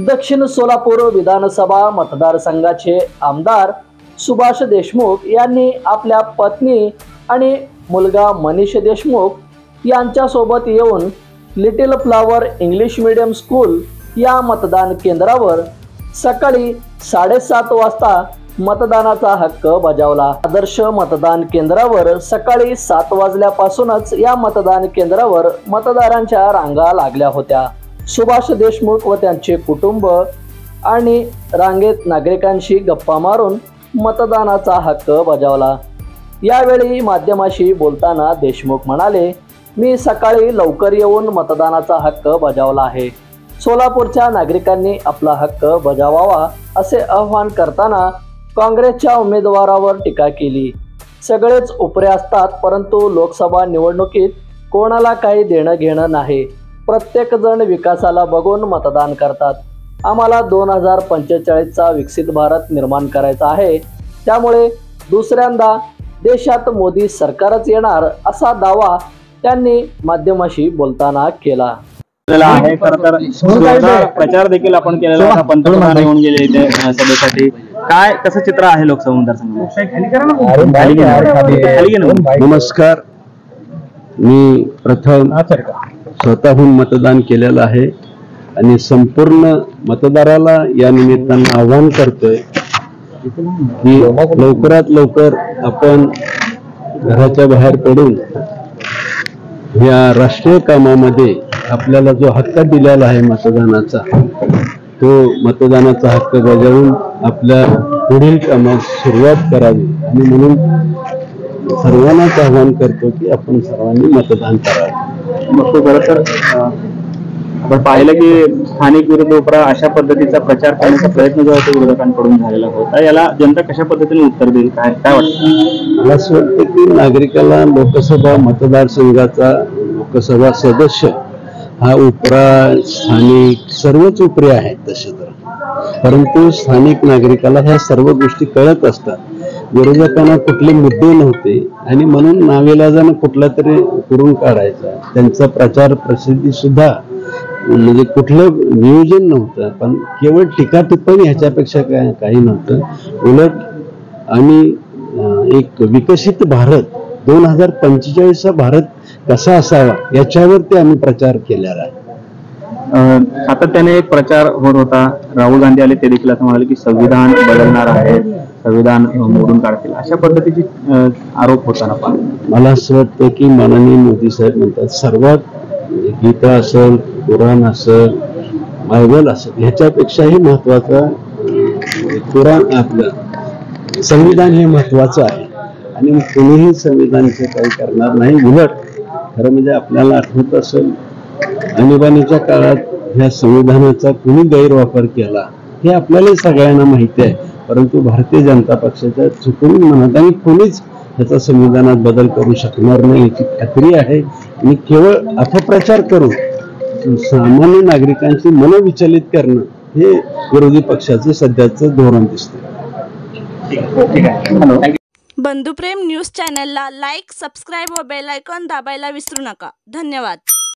दक्षिण सोलापूर विधानसभा मतदारसंघाचे आमदार सुभाष देशमुख यांनी आपल्या पत्नी आणि मुलगा मनीष देशमुख यांच्यासोबत येऊन little flower English medium school या मतदान केंद्रावर सकाळी 7:30 वाजता मतदानाचा हक्क बजावला। आदर्श मतदान केंद्रावर सकाळी 7 वाजल्यापासूनच या मतदान केंद्रावर मतदारांच्या रांगा लागल्या होत्या। सुभाष देशमुख व त्यांचे कुटुंब आणि रांगेत नागरिकांशी गप्पा मारून मतदानाचा हक्क बजावला। यावेळी माध्यमाशी बोलताना देशमुख म्हणाले, मी सकाळी लवकर येऊन मतदानाचा हक्क बजावला आहे। सोलापूरच्या नागरिकांनी आपला हक्क बजावावा असे आवाहन करताना काँग्रेसच्या उमेदवारावर टीका केली। सगळेच उपरे असतात, परंतु लोकसभा निवडणुकीत कोणाला काही देणं घेणं नाही। प्रत्येक जण विकासाला बघून मतदान करतात। आम्हाला 2045चा विकसित भारत निर्माण करायचा आहे, त्यामुळे दुसऱ्यांदा देशात मोदी सरकारच येणार असा दावा त्यांनी माध्यमाशी बोलताना केला। आहे खरं प्रचार देखील आपण केलेला होता, पंतप्रधान येऊन गेले इथे सभेसाठी। काय कसं चित्र आहे लोकसभा मतदारसंघात? नमस्कार, मी प्रथम स्वतःहून मतदान केलेलं आहे आणि संपूर्ण मतदाराला या निमित्तानं आवाहन करतोय की लवकरात लवकर आपण घराच्या बाहेर पडून या राष्ट्रीय कामामध्ये आपल्याला जो हक्क दिलेला आहे मतदानाचा, तो मतदानाचा हक्क बजावून आपल्या पुढील कामास सुरुवात करावी आणि म्हणून सर्वांनाच आवाहन करतो की आपण सर्वांनी मतदान करावे। मग खरं तर आपण पाहिलं की स्थानिक विरुद्ध उपरा अशा पद्धतीचा प्रचार करण्याचा प्रयत्न जो आहे तो विरोधकांकडून झालेला होता। याला जनता कशा पद्धतीने उत्तर देईल, काय वाटतं? मला असं वाटतं की नागरिकाला लोकसभा मतदारसंघाचा लोकसभा सदस्य हा उपरा स्थानिक सर्वच उपरे आहेत तसे तर, परंतु स्थानिक नागरिकाला ह्या सर्व गोष्टी कळत असतात। विरोधकांना कुठले मुद्दे नव्हते आणि म्हणून नाविलाजानं कुठला तरी करून काढायचा, त्यांचा प्रचार प्रसिद्धी सुद्धा म्हणजे कुठलं नियोजन नव्हतं, पण केवळ टीका टिप्पणी ह्याच्यापेक्षा काही नव्हतं। उलट आम्ही एक विकसित भारत 2045 भारत कसा असावा याच्यावरती आम्ही प्रचार केलेला आहे। सातत्याने एक प्रचार होत होता। राहुल गांधी आले, ते देखील असं म्हणाले की संविधान बदलणार आहे, संविधान मोडून काढतील, अशा पद्धतीची आरोप होताना पण मला असं वाटतं की माननीय मोदी साहेब म्हणतात सर्वात गीता असेल, कुराण असेल, बायबल असेल, ह्याच्यापेक्षाही महत्वाचा कुराण आपलं संविधान हे महत्वाचं आहे आणि कोणीही संविधानाचे काही करणार नाही। उलट खरं म्हणजे आपल्याला आठवत असेल आणीबाणीच्या काळात ह्या संविधानाचा कुणी गैरवापर केला हे आपल्याला सगळ्यांना माहिती आहे, परंतु भारतीय जनता पक्षाच्या चुकून म्हणत आणि कोणीच ह्याचा संविधानात बदल करू शकणार नाही याची खात्री आहे। आणि केवळ अपप्रचार करून सामान्य नागरिकांची मन विचलित करणं हे विरोधी पक्षाचं सध्याचं धोरण दिसतं। बंधुप्रेम न्यूज चॅनलला लाईक, सबस्क्राईब व बेल आयकॉन दाबायला विसरू नका। धन्यवाद।